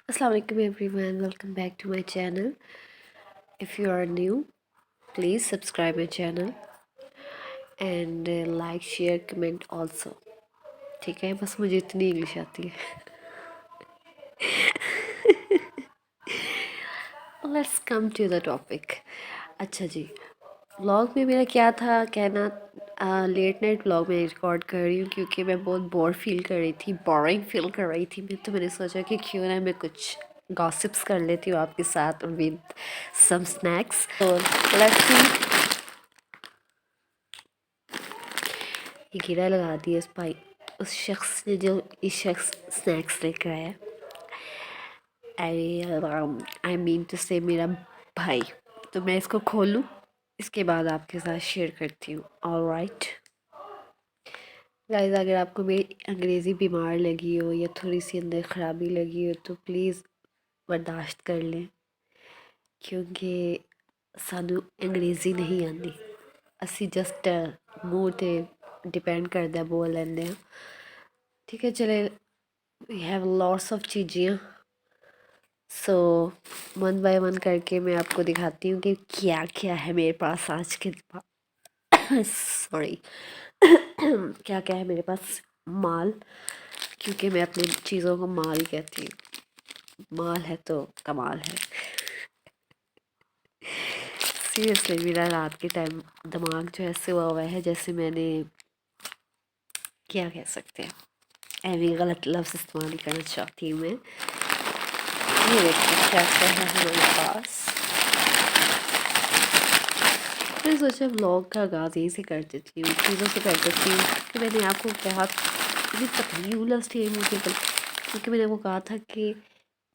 Assalamualaikum everyone, welcome back to my channel. If you are new, please subscribe my channel and like, share, comment also. ठीक है, बस मुझे इतनी English आती है. Let's come to the topic. अच्छा जी, vlog में मेरा क्या था कहना. लेट नाइट व्लॉग में रिकॉर्ड कर रही हूँ क्योंकि मैं बहुत बोर फील कर रही थी, बोरिंग फील कर रही थी मैं. तो मैंने सोचा कि क्यों ना मैं कुछ गॉसिप्स कर लेती हूँ आपके साथ विद सम स्नैक्स. तो लेट्स सी. ये कीड़ा लगा दिया उस भाई, उस शख्स ने जो ये शख्स स्नैक्स लेकर आया. आई मीन टू से मेरा भाई. तो मैं इसको खोलूँ, इसके बाद आपके साथ शेयर करती हूँ. ऑलराइट गाइस, अगर आपको मेरी अंग्रेज़ी बीमार लगी हो या थोड़ी सी अंदर ख़राबी लगी हो तो प्लीज़ बर्दाश्त कर लें, क्योंकि सानू अंग्रेज़ी नहीं आती. असी जस्ट मूँह ते डिपेंड करदा बोल लैंदे हैं. ठीक है, चले. वी हैव लॉट्स ऑफ चीज़ें. सो वन बाय वन करके मैं आपको दिखाती हूँ कि क्या क्या है मेरे पास आज के सॉरी क्या क्या है मेरे पास माल, क्योंकि मैं अपनी चीज़ों को माल ही कहती हूँ. माल है तो कमाल है. सीरियसली मेरा रात के टाइम दिमाग जो ऐसे हुआ है जैसे मैंने क्या कह सकते हैं, ऐवी गलत लफ्ज़ इस्तेमाल नहीं करना चाहती हूँ मैं. ये देखिए क्या क्या है हमारे पास. मैंने सोचा व्लॉग का आगाज़ यहीं से कर देती हूँ, चीज़ों से कर देती हूँ कि मैंने आपको कहा. मुझे तकलीफ थी मुझे, क्योंकि मैंने आपको कहा था कि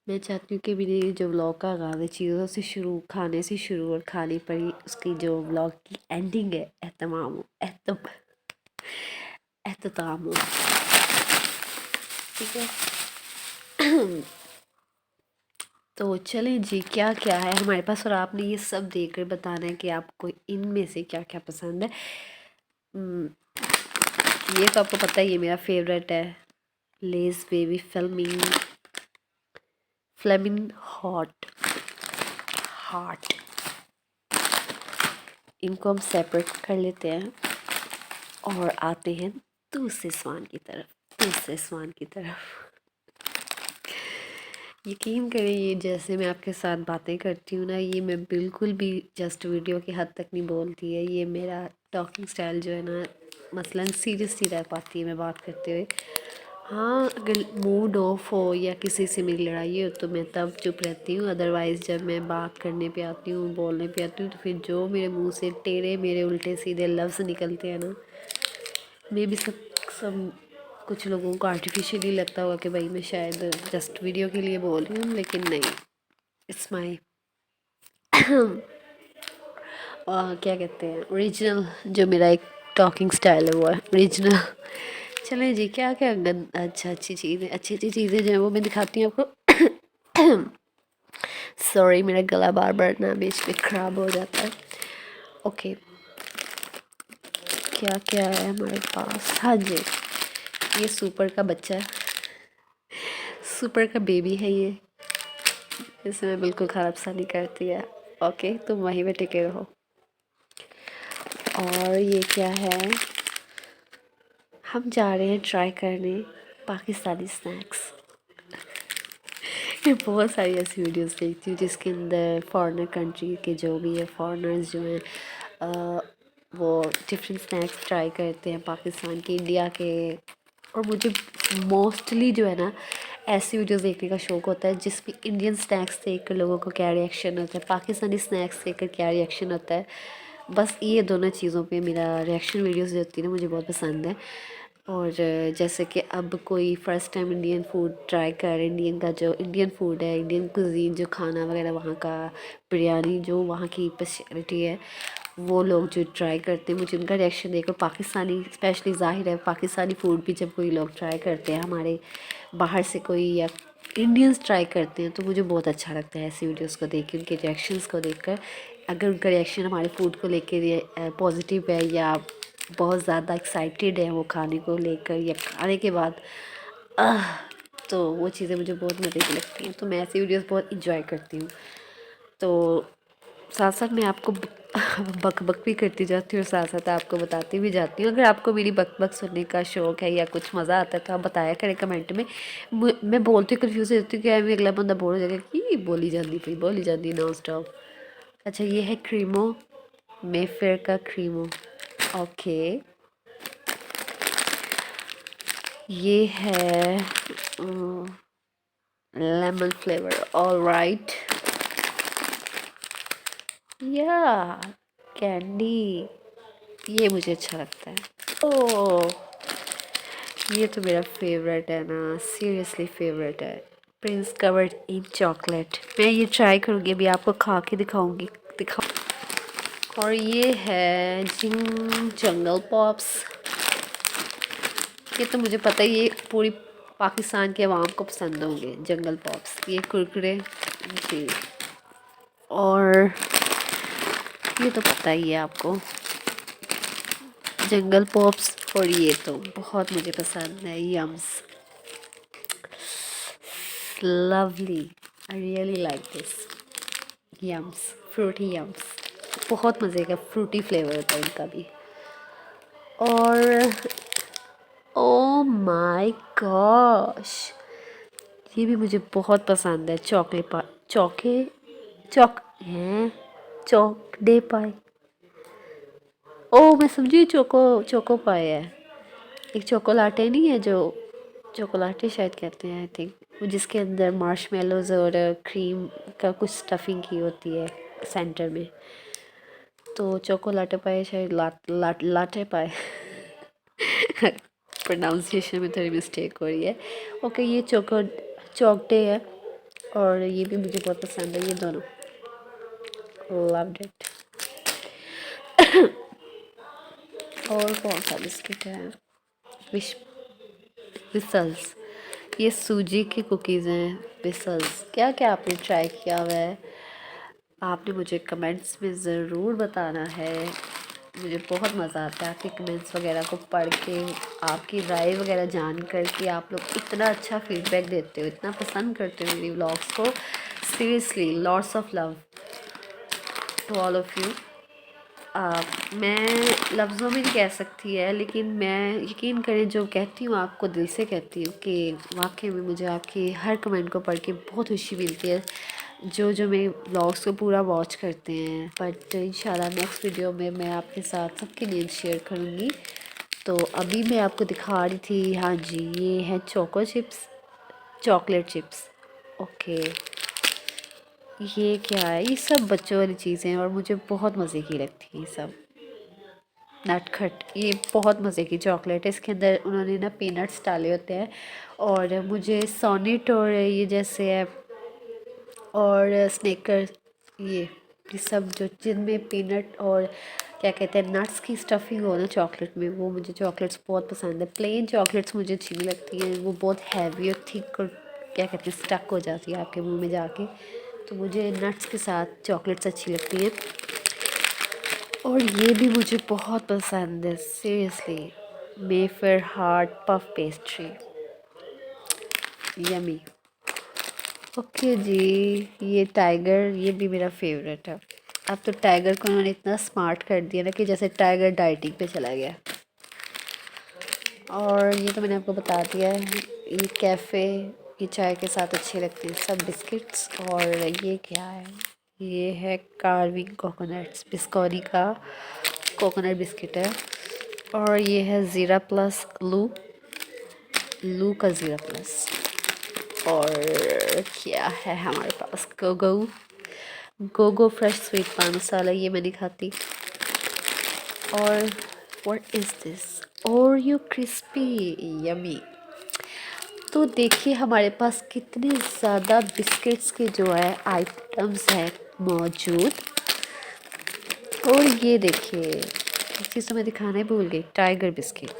मैं चाहती हूँ कि मेरे जो व्लॉग का आगाज़ है चीज़ों से शुरू, खाने से शुरू, और खाने पर ही उसकी जो व्लॉग की एंडिंग है एहतमाम हो, एहतमाम हो. ठीक है. तो चलें जी, क्या क्या है हमारे पास, और आपने ये सब देखकर बताना है कि आपको इनमें से क्या क्या पसंद है. ये तो आपको पता ही है मेरा फेवरेट है, Lay's baby flaming hot heart. इनको हम सेपरेट कर लेते हैं और आते हैं दूसरे स्वान की तरफ. यकीन करें, ये जैसे मैं आपके साथ बातें करती हूँ ना, ये मैं बिल्कुल भी जस्ट वीडियो की हद तक नहीं बोलती है. ये मेरा टॉकिंग स्टाइल जो है ना, मसलन सीरियस सी रह पाती है मैं बात करते हुए. हाँ, अगर मूड ऑफ हो या किसी से मेरी लड़ाई हो तो मैं तब चुप रहती हूँ. अदरवाइज़ जब मैं बात करने पे आती हूँ, बोलने पे आती हूँ, तो फिर जो मेरे मुंह से टेढ़े मेरे उल्टे सीधे लफ्ज़ निकलते हैं ना, मे भी सब कुछ लोगों को आर्टिफिशियली लगता होगा कि भाई मैं शायद जस्ट वीडियो के लिए बोल रही हूँ, लेकिन नहीं. इट्स माई क्या कहते हैं, ओरिजिनल. जो मेरा एक टॉकिंग स्टाइल है वो है ओरिजिनल. चलें जी, क्या क्या अच्छी चीज़ें जो है वो मैं दिखाती हूँ आपको. सॉरी, मेरा गला बार बार ना बीच में ख़राब हो जाता है. ओके, क्या क्या है हमारे पास. हाँ जी, ये सुपर का बच्चा है, सुपर का बेबी है ये. इसमें बिल्कुल ख़राब सा नहीं करती है. ओके, तुम वहीं पे टिके रहो. और ये क्या है, हम जा रहे हैं ट्राई करने पाकिस्तानी स्नैक्स. मैं बहुत सारी ऐसी वीडियोस देखती हूँ जिसके अंदर फॉरेनर कंट्री के जो भी है फॉरेनर्स जो हैं वो डिफरेंट स्नैक्स ट्राई करते हैं, पाकिस्तान के, इंडिया के. और मुझे मोस्टली जो है ना ऐसी वीडियोस देखने का शौक़ होता है जिसमें इंडियन स्नैक्स देख कर लोगों को क्या रिएक्शन होता है, पाकिस्तानी स्नैक्स देख कर क्या रिएक्शन होता है. बस ये दोनों चीज़ों पे मेरा रिएक्शन वीडियोस जो होती है ना मुझे बहुत पसंद है. और जैसे कि अब कोई first time Indian food try करे, इंडियन का जो इंडियन फूड है, इंडियन कुज़ीन जो खाना वगैरह वहाँ का, बिरयानी जो वहाँ की स्पेशलिटी है, वो लोग जो ट्राई करते हैं, मुझे उनका रिएक्शन देखकर पाकिस्तानी स्पेशली, ज़ाहिर है पाकिस्तानी फूड भी जब कोई लोग ट्राई करते हैं, हमारे बाहर से कोई या इंडियंस ट्राई करते हैं, तो मुझे बहुत अच्छा लगता है ऐसी वीडियोस को देख के, उनके रिएक्शंस को देखकर. अगर उनका रिएक्शन हमारे फूड को लेकर पॉजिटिव है या बहुत ज़्यादा एक्साइटेड है वो खाने को लेकर, या खाने के बाद तो वो चीज़ें मुझे बहुत मज़े की लगती हैं, तो मैं ऐसी वीडियोस बहुत इंजॉय करती हूँ। तो साथ साथ मैं आपको बक बक भी करती जाती हूँ, साथ साथ आपको बताती भी जाती हूँ। अगर आपको मेरी बक बक सुनने का शौक़ है या कुछ मज़ा आता है तो आप बताया करें कमेंट में। मैं बोलती कन्फ्यूज़ हो जाती हूँ कि मैं अगला बंदा बोल हो जाएगा कि बोली जाती नॉन स्टॉप। अच्छा, ये है क्रीमो, मेफेयर का क्रीमो। ओके, ये है लेमन फ्लेवर। ऑल राइट, या कैंडी, ये मुझे अच्छा लगता है। ओह, ये तो मेरा फेवरेट है ना, सीरियसली फेवरेट है। प्रिंस कवर्ड इन चॉकलेट, मैं ये ट्राई करूँगी, अभी आपको खा के दिखाऊंगी। और ये है जिंग जंगल पॉप्स। ये तो मुझे पता ही, ये पूरी पाकिस्तान के अवाम को पसंद होंगे जंगल पॉप्स, ये कुरकुरे जी। और ये तो पता ही है आपको, जंगल पॉप्स। और ये तो बहुत मुझे पसंद है, yums, lovely, I really like this yums, fruity yums. बहुत मज़े का फ्रूटी फ्लेवर होता है इनका भी। और ओ माय गॉश, ये भी मुझे बहुत पसंद है, चॉक डे पाई। ओ मैं समझी, चोको पाई है। एक चोकोलाटे नहीं है जो, चोकोलाटे शायद कहते हैं आई थिंक, वो जिसके अंदर मार्शमेलोज और क्रीम का कुछ स्टफिंग की होती है सेंटर में। तो चोकोलाटे पाए शायद, लाटे पाए प्रोनाउंसिएशन में थोड़ी मिस्टेक हो रही है। ओके, ये चॉकटे है, और ये भी मुझे बहुत पसंद है, ये दोनों लव्ड इट। और कौन सा बिस्किट है, विश विसल्स, ये सूजी की कुकीज़ हैं विसल्स। क्या क्या आपने ट्राई किया हुआ है, आपने मुझे कमेंट्स में ज़रूर बताना है। मुझे बहुत मज़ा आता है आपके कमेंट्स वगैरह को पढ़ के, आपकी राय वगैरह जान कर कि आप लोग इतना अच्छा फीडबैक देते हो, इतना पसंद करते हो मेरी व्लॉग्स को। Seriously lots of love to all of you. मैं लफ्ज़ों में नहीं कह सकती है, लेकिन मैं यकीन करें जो कहती हूँ आपको दिल से कहती हूँ कि वाकई में मुझे आपके हर कमेंट को पढ़ के बहुत खुशी मिलती है, जो जो मेरे व्लॉग्स को पूरा वॉच करते हैं। बट इंशाल्लाह नेक्स्ट वीडियो में मैं आपके साथ सबके लिए शेयर करूँगी। तो अभी मैं आपको दिखा रही थी, हाँ जी, ये है choco chips, chocolate chips. Okay, ये क्या है, ये सब बच्चों वाली चीज़ें हैं और मुझे बहुत मज़े की लगती हैं ये सब। नटखट, ये बहुत मज़े की चॉकलेट है, इसके अंदर उन्होंने ना पीनट्स डाले होते हैं। और मुझे सोनिट और ये जैसे है, और स्नेकर, ये सब जो जिनमें पीनट और क्या कहते हैं नट्स की स्टफिंग हो ना चॉकलेट में, वो मुझे चॉकलेट्स बहुत पसंद है। प्लेन चॉकलेट्स मुझे अच्छी नहीं लगती हैं, वो बहुत हैवी और थिक और क्या कहते हैं स्टक हो जाती है आपके मुंह में जाके। तो मुझे नट्स के साथ चॉकलेट्स अच्छी लगती हैं। और ये भी मुझे बहुत पसंद है seriously, Mayfair heart puff pastry, yummy. Okay जी, ये टाइगर, ये भी मेरा फेवरेट है। अब तो टाइगर को उन्होंने इतना स्मार्ट कर दिया ना कि जैसे टाइगर डाइटिंग पे चला गया। और ये तो मैंने आपको बता दिया है, ये कैफ़े, ये चाय के साथ अच्छे लगते हैं सब बिस्किट्स। और ये क्या है, ये है कार्विंग कोकोनट्स, बिस्कॉरी का कोकोनट बिस्किट है। और ये है ज़ीरा प्लस लू का ज़ीरा प्लस। और क्या है हमारे पास, गोगो फ्रेश स्वीट पान मसाला, ये मैं नहीं खाती। और what is this, Oreo crispy, yummy. तो देखिए हमारे पास कितने ज़्यादा बिस्किट्स के जो है आइटम्स हैं मौजूद। और ये देखिए, एक चीज़ तो मैं दिखाना ही भूल गई, टाइगर बिस्किट।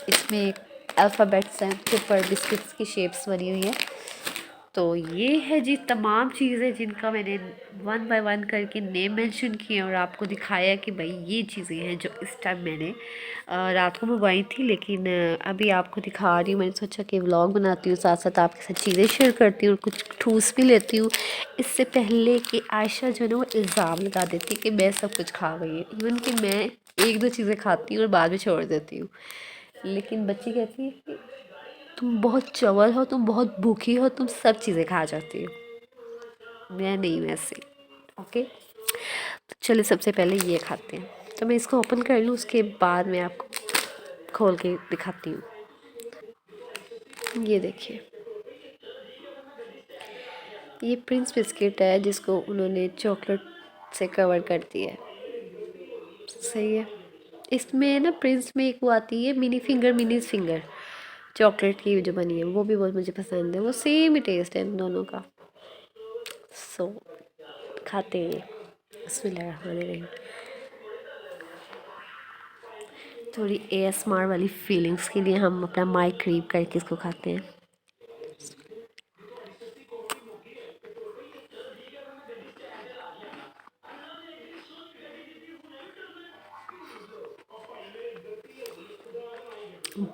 इसमें एक अल्फ़ाबेट्स हैं, के ऊपर बिस्किट्स की शेप्स बनी हुई है। तो ये है जी तमाम चीज़ें जिनका मैंने वन बाय वन करके नेम मेंशन किए और आपको दिखाया कि भाई ये चीज़ें हैं जो इस टाइम मैंने रात को मंगवाई थी, लेकिन अभी आपको दिखा रही हूँ। मैंने सोचा कि व्लॉग बनाती हूँ, साथ साथ आपके साथ चीज़ें शेयर करती हूँ और कुछ ठूस भी लेती हूँ, इससे पहले कि आयशा जो है ना वो इल्ज़ाम लगा देती है कि मैं सब कुछ खा गई है। इवन कि मैं एक दो चीज़ें खाती हूँ और बाद में छोड़ देती हूँ, लेकिन बच्ची कहती है कि तुम बहुत चवल हो, तुम बहुत भूखी हो, तुम सब चीज़ें खा जाती हो। मैं नहीं वैसे। ओके, तो चलिए सबसे पहले ये खाते हैं। तो मैं इसको ओपन कर लूँ, उसके बाद मैं आपको खोल के दिखाती हूँ। ये देखिए, ये प्रिंस बिस्किट है जिसको उन्होंने चॉकलेट से कवर कर दिया है। सही है। इसमें ना प्रिंस में एक वो आती है मिनी फिंगर चॉकलेट की जो बनी है, वो भी बहुत मुझे पसंद है। वो सेम ही टेस्ट है इन दोनों का। सो खाते हैं। बिस्मिल्लाहिर्रहमानिर्रहीम। थोड़ी एएसएमआर वाली फीलिंग्स के लिए हम अपना माइक करीब करके इसको खाते हैं।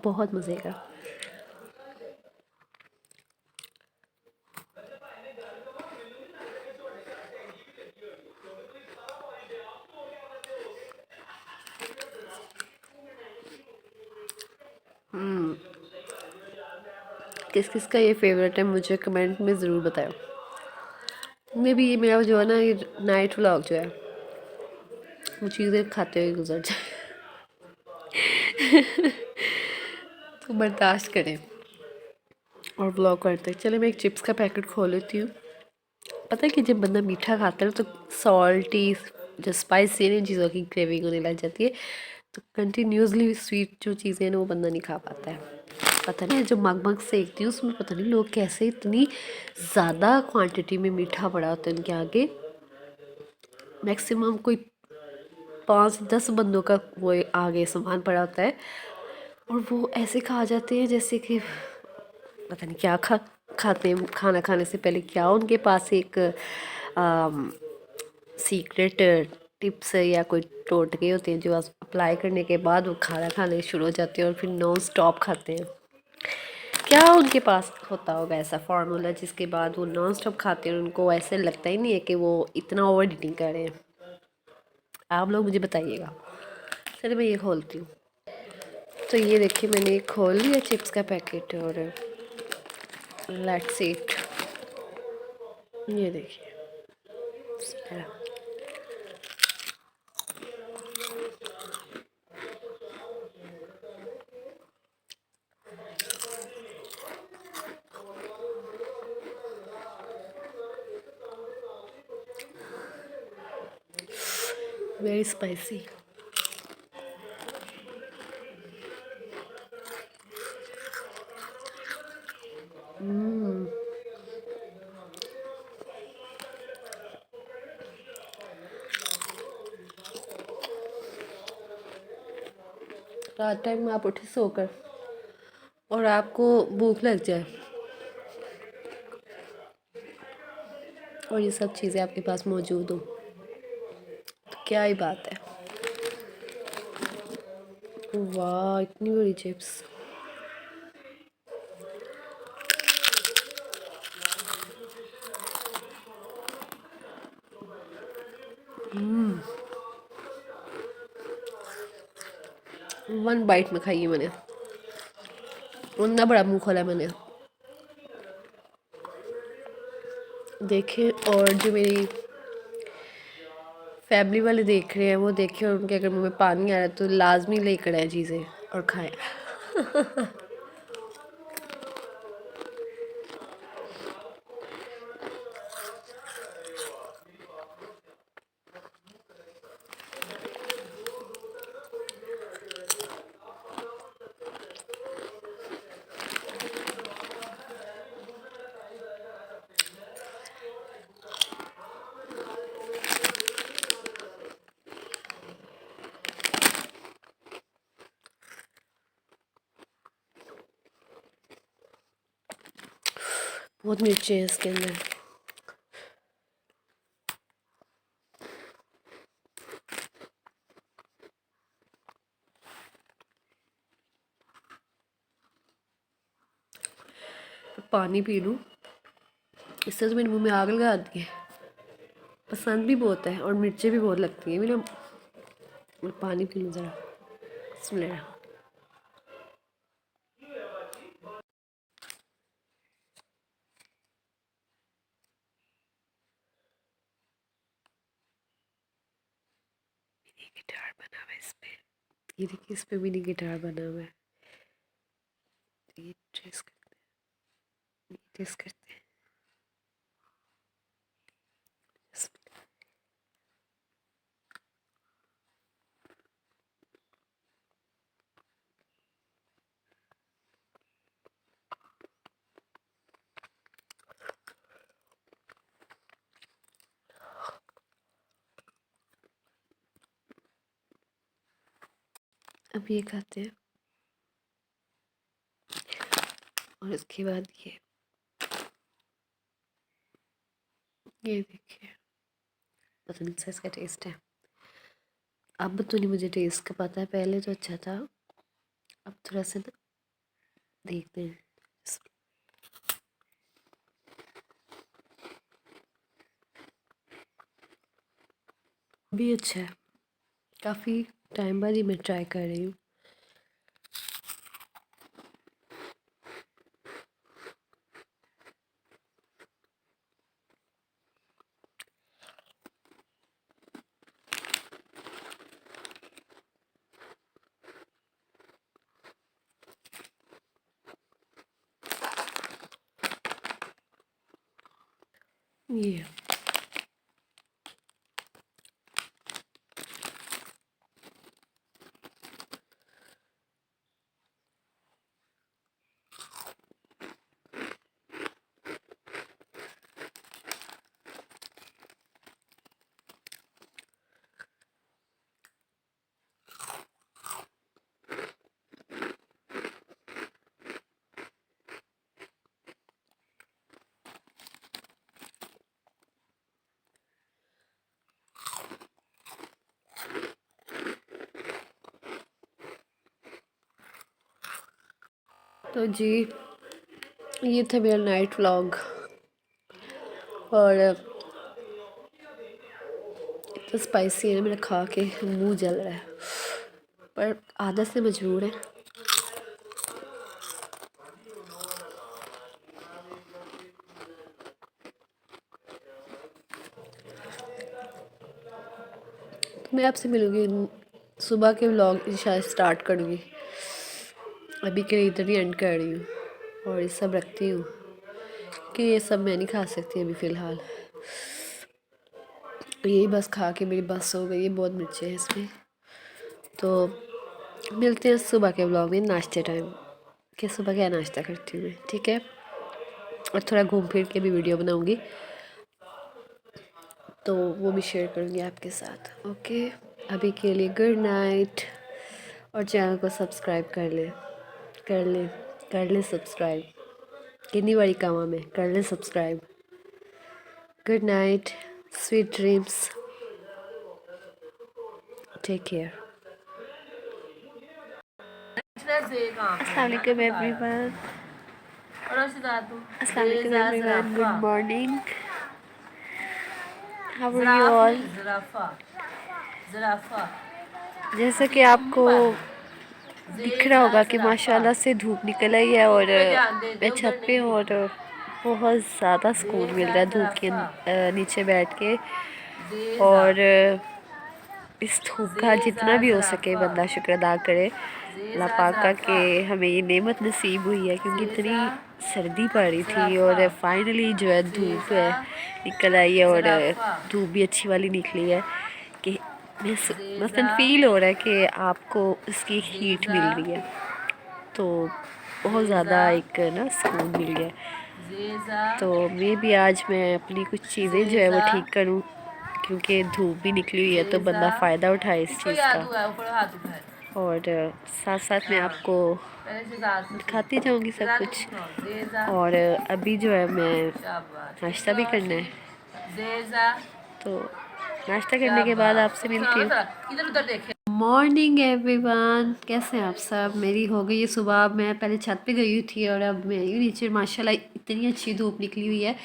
बहुत मज़े का। किस किस का ये फेवरेट है मुझे कमेंट में ज़रूर बताओ। मैं भी ये मेरा जो है ना ये नाइट व्लॉग जो है वो चीज़ें खाते हुए गुजर जाए। तो बर्दाश्त करें और व्लॉग करते हैं। चले मैं एक चिप्स का पैकेट खोल लेती हूँ। पता है कि जब बंदा मीठा खाता है तो सॉल्टी जो स्पाइसी है इन चीज़ों की क्रेविंग होने लग जाती है। तो कंटिन्यूसली स्वीट जो चीज़ें हैं ना वो बंदा नहीं खा पाता है। पता नहीं जो मग सेकती हूँ उसमें पता नहीं लोग कैसे इतनी ज़्यादा क्वांटिटी में मीठा पड़ा होता है उनके आगे। मैक्सिमम कोई 5-10 बंदों का वो आगे सामान पड़ा होता है और वो ऐसे खा जाते हैं जैसे कि पता नहीं क्या खाते हैं। खाना खाने से पहले क्या उनके पास एक सीक्रेट टिप्स या कोई टोटके होते हैं जो अप्लाई करने के बाद वो खाना खाने शुरू हो जाते हैं और फिर नॉन स्टॉप खाते हैं। क्या उनके पास होता होगा ऐसा फार्मूला जिसके बाद वो नॉन स्टॉप खाते हैं और उनको ऐसे लगता ही नहीं है कि वो इतना ओवर ईटिंग कर रहे हैं। आप लोग मुझे बताइएगा। चलिए मैं ये खोलती हूँ। तो ये देखिए मैंने खोल लिया चिप्स का पैकेट और लेट्स ईट। ये देखिए वेरी स्पाइसी। रात टाइम में आप उठे सोकर और आपको भूख लग जाए और ये सब चीज़ें आपके पास मौजूद हो तो क्या ही बात है। वाह इतनी बड़ी चिप्स। वन बाइट में खाई है मैंने, उतना बड़ा मुंह खोला मैंने। देखे और जो मेरी फैमिली वाले देख रहे हैं वो देखे और उनके अगर मुंह में पानी आ रहा है तो लाजमी लेकर आए चीज़ें और खाएं। बहुत मिर्चें हैं इसके अंदर। पानी पी लूँ, इससे तो मेरे मुंह में आग लगा दी है। पसंद भी बहुत है और मिर्चें भी बहुत लगती हैं मेरा। मैं पानी पी लूँ ज़रा। बिस्मिल्लाह। मिनी गिटार बना हुआ है इस पे, ये देखिए इस पे मिनी गिटार बना हुआ है। ये टेस्ट करते हैं, ये टेस्ट करते हैं। अब ये खाते हैं और इसके बाद ये देखिए पता नहीं सा इसका टेस्ट है। अब तो नहीं मुझे टेस्ट का पता है, पहले तो अच्छा था। अब थोड़ा सा ना देखते हैं। भी अच्छा है, काफ़ी टाइम बाद ही मैं ट्राई कर रही हूँ। ये तो जी ये था मेरा नाइट व्लॉग और इतना स्पाइसी है, मेरा खा के मुंह जल रहा है, पर आदत से मजबूर है। तो मैं आपसे मिलूँगी सुबह के व्लॉग शायद स्टार्ट करूँगी। अभी के लिए इधर ही एंड कर रही हूँ और ये सब रखती हूँ कि ये सब मैं नहीं खा सकती अभी फ़िलहाल। यही बस खा के मेरी बस हो गई है, बहुत मिर्चें हैं इसमें। तो मिलते हैं सुबह के व्लॉग में नाश्ते टाइम, कि सुबह क्या नाश्ता करती हूँ मैं, ठीक है। और थोड़ा घूम फिर के भी वीडियो बनाऊँगी तो वो भी शेयर करूँगी आपके साथ। ओके, अभी के लिए गुड नाइट और चैनल को सब्सक्राइब कर ले, कर ले, कर ले सब्सक्राइब। कितनी बड़ी काम है, कर ले subscribe. Good night, sweet dreams, take care. अस्सलाम वालेकुम एवरीवन, अस्सलाम वालेकुम everyone, good morning, how are you all. जैसा कि आपको दिख रहा होगा कि माशाल्लाह से धूप निकल आई है और मैं छत पे हूँ और बहुत ज़्यादा सुकून मिल रहा है धूप के नीचे बैठ के। और इस धूप का जितना भी हो सके बंदा शुक्र अदा करे अल्लाह पाक का कि हमें ये नेमत नसीब हुई है, क्योंकि इतनी सर्दी पड़ रही थी और फाइनली जो है धूप निकल आई है और धूप भी अच्छी वाली निकली है कि मसलन फ़ील हो रहा है कि आपको उसकी हीट मिल रही है, तो बहुत ज़्यादा एक ना सुकून मिल गया। तो मे भी आज मैं अपनी कुछ चीज़ें जो है वो ठीक करूं, क्योंकि धूप भी निकली हुई है तो बंदा फ़ायदा उठाए इस चीज़ का। और साथ साथ मैं आपको दिखाती जाऊंगी सब कुछ। और अभी जो है मैं नाश्ता भी करना है, तो नाश्ता करने के बाद आपसे मिलती हूँ। मॉर्निंग एवरीवन, कैसे हैं आप सब। मेरी हो गई है सुबह। मैं पहले छत पे गई हुई थी और अब मैं नीचे, माशाल्लाह इतनी अच्छी धूप निकली हुई है,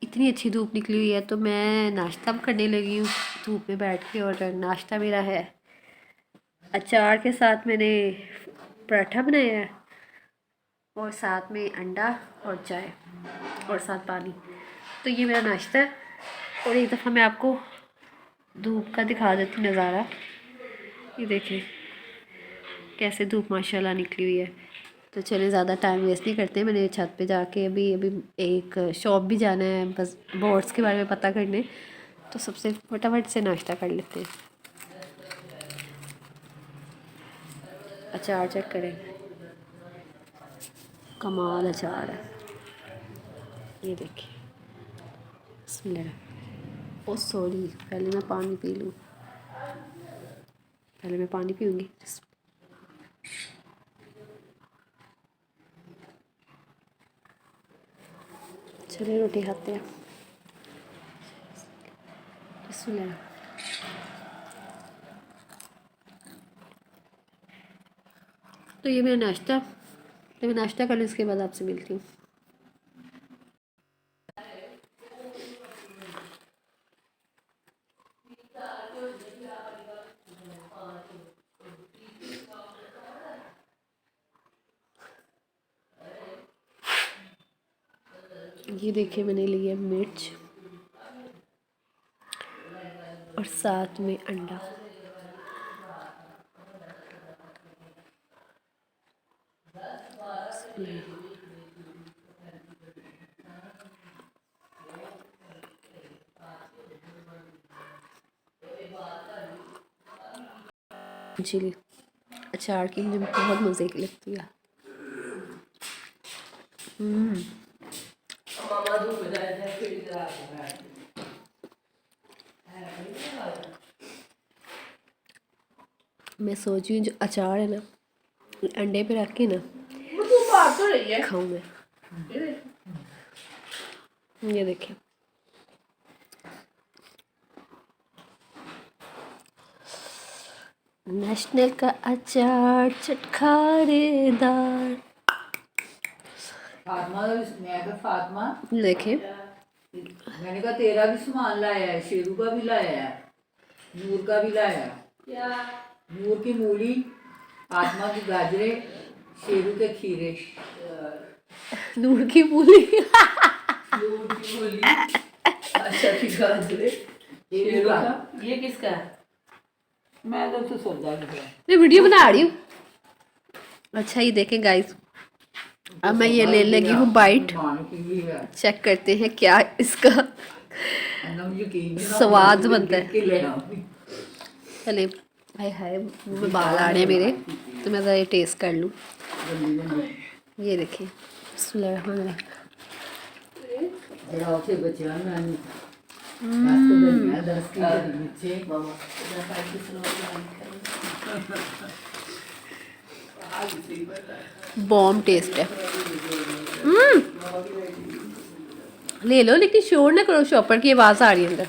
इतनी अच्छी धूप निकली हुई है। तो मैं नाश्ता करने लगी हूँ धूप में बैठ के। और नाश्ता मेरा है अचार के साथ मैंने पराठा बनाया है, और साथ में अंडा और चाय और साथ पानी। तो ये मेरा नाश्ता है। और एक दफ़ा मैं आपको धूप का दिखा देती हूँ नज़ारा। ये देखिए कैसे धूप माशाल्लाह निकली हुई है। तो चलिए ज़्यादा टाइम वेस्ट नहीं करते, मैंने छत पे जाके अभी एक शॉप भी जाना है, बस बोर्ड्स के बारे में पता करने। तो सबसे फटाफट से नाश्ता कर लेते हैं। अचार चेक करें, कमाल अचार है। ये देखिए, बिस्मिल्लाह। ओ सॉरी, पहले मैं पानी पी लूँ, पहले मैं पानी पीऊँगी। चलिए रोटी खाते हैं। बिस्मिल्लाह। तो ये मेरा नाश्ता, तो मैं नाश्ता कर लूँ, इसके बाद आपसे मिलती हूँ। ये देखिए मैंने लिया मिर्च और साथ में अंडा। चिली अचार की मुझे बहुत मज़े की लगती है। मैं सोच रही हूँ जो अचार है ना, अंडे पे रख के ना खाऊं मैं। ये देखिए, नेशनल का अचार चटखारेदार। फातिमा देखिए, मैंने कहा तेरा भी सामान लाया है, शेरू का भी लाया है, नूर का भी लाया है। नूर की मूली, फातिमा की गाजरे, शेरू के खीरे। नूर की मूली नूर की मूली, अच्छा की गाजरे, शेरू का। ये किसका है? मैं तो उसे सौदा किया। मैं वीडियो बना रही हूँ। अच्छा ये देखें गाइस, अब मैं ये ले लगी हूँ बाइट। चेक करते हैं क्या इसका स्वाद बनता है। चले, हाय हाय मुँह में बाल आ रहे हैं मेरे, तो मैं ज़रा ये टेस्ट कर लूँ। ये देखिए, बॉम टेस्ट है। ले लो, लेकिन शोर ना करो, शॉपर की आवाज़ आ रही है अंदर।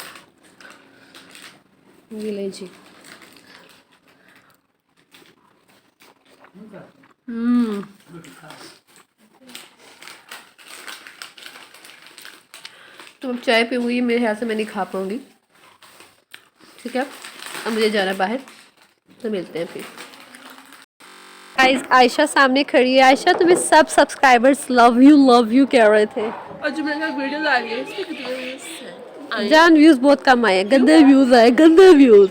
ये ले जी। तो अब चाय पीऊँगी, मेरे ख्याल से मैं नहीं खा पाऊँगी। ठीक है, अब मुझे जाना बाहर, तो मिलते हैं फिर। गाइस आयशा सामने खड़ी है। आयशा, तुम्हें सब सब्सक्राइबर्स लव यू कह रहे थे। और जो मेरे वीडियोस आ रही है इसमें कितने व्यूज हैं? जान व्यूज़ बहुत कम आए, गंदे व्यूज़ आए, गंदे व्यूज़।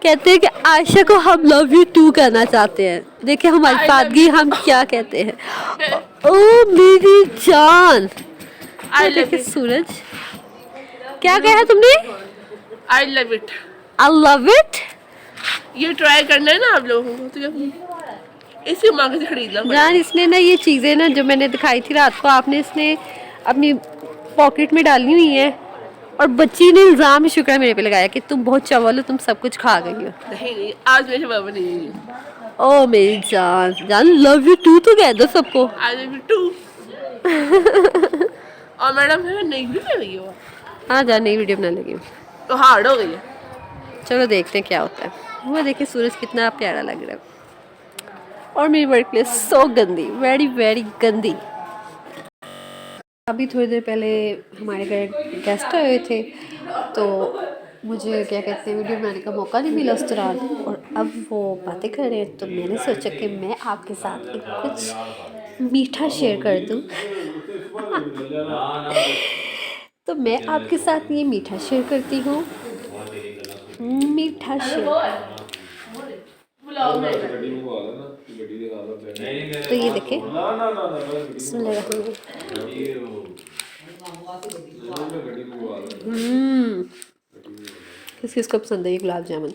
कहते हैं कि आयशा को हम लव यू टू कहना चाहते हैं। देखिए हमारी सादगी हम क्या कहते हैं। ओ मेरी जान, देखिए सूरज, क्या कहा तुमने? I love it. I love it. ये ट्राई करना है ना आप लोगों को, तो इसी मांग से खरीदना पड़ेगा। जान इसने ना ये चीज़ें ना जो मैंने दिखाई थी रात को, आपने इसने अपनी पॉकेट में डाली हुई हैं और बच्ची ने इल्ज़ाम शुक्र मेरे पे लगाया कि तुम बहुत चवल हो, तुम सब कुछ खा गई हो। नहीं आज मेरे बाबा नहीं है। ओ मेरी जान जान, लव यू टू तो कह दो सबको। आज मैं टू और मैडम है नहीं भी ले रही हो हाँ जान, नई वीडियो बना लगी हूँ। तो हार्ड हो गई है। चलो देखते हैं क्या होता है। वो देखिए सूरज कितना प्यारा लग रहा है। और मेरी वर्क प्लेस सो गंदी, वेरी वेरी गंदी। अभी थोड़ी देर पहले हमारे घर गेस्ट आए हुए थे, तो मुझे क्या कहते हैं वीडियो बनाने का मौका नहीं मिला उस दौरान। और अब वो बातें कर रहे हैं, तो मैंने सोचा कि मैं आपके साथ एक कुछ मीठा शेयर कर दूं। तो मैं आपके साथ ये मीठा शेयर करती हूँ। मीठा शेयर। तो ये देखें, किस किस को पसंद है ये गुलाब जामुन?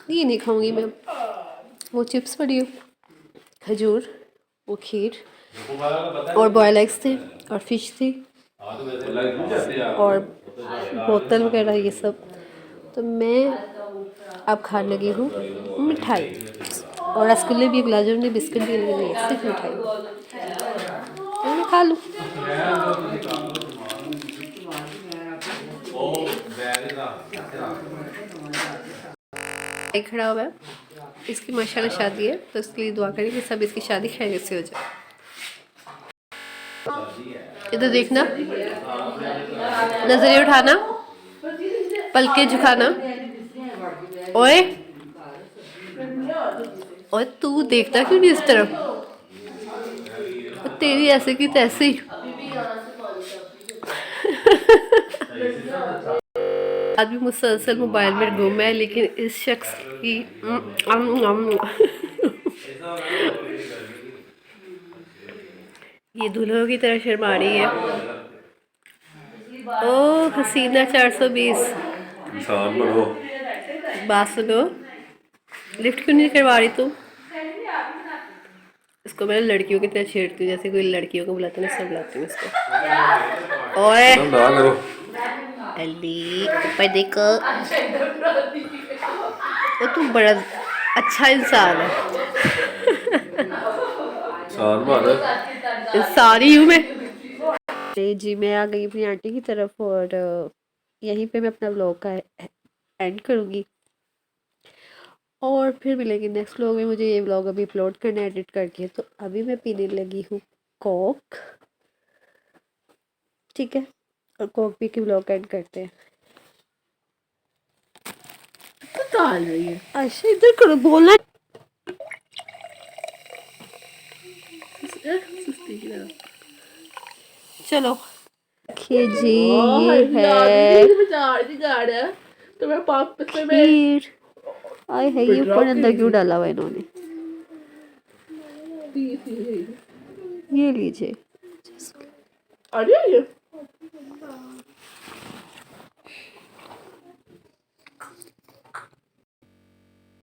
ये नहीं खाऊंगी मैं। वो चिप्स पड़ी हो, खजूर, वो खीर, और बॉयल एग्स थे, और फिश थी, और बोतल वगैरह ये सब। तो मैं अब खाने लगी हूँ मिठाई, और रसगुल्ले भी, गुलाब जामुन, बिस्किट भी लगे हुए हैं, सिर्फ मिठाई। तो मैं खा लूँ। खड़ा हुआ है, इसकी माशाल्लाह शादी है, तो इसके लिए दुआ करें कि सब इसकी शादी खैरियत से हो जाए। इधर देखना, नजरें उठाना, पलके झुकाना। ओए ओए, तू देखता क्यों नहीं इस तरफ? तेरी ऐसे की तैसे ही। आदमी मुसलसल मोबाइल में गुम है, लेकिन इस शख्स की ये दुल्हों की तरह शर्मा रही है। ओ हसीना 420, इंसान बनो। बात सुनो, लिफ्ट क्यों नहीं करवा रही तू? इसको मैं लड़कियों की तरह छेड़ती हूँ, जैसे कोई लड़कियों को बुलाते ना, सब बुलाती हूँ इसको। ओए ना करो। अली ऊपर देखो, वो तू बड़ा अच्छा इंसान है। इंसान भारत। इंसान ही हूँ मैं। जी मैं आ गई अपनी आंटी की तरफ, और यहीं पे मैं अपना व्लॉग का एंड करूँगी, और फिर मिलेंगे नेक्स्ट व्लॉग में। मुझे ये व्लॉग अभी अपलोड करना है एडिट करके, तो अभी मैं पीने लगी हूँ कोक, ठीक है? और कोक पी के व्लॉग एंड करते हैं। डाल रही है अच्छा इधर करो, बोलना। चलो देखिए जी, ये है तो मैं पाप खीर। आए है, ये ऊपर अंदर क्यों डाला हुआ इन्होंने? ये लीजिए। अरे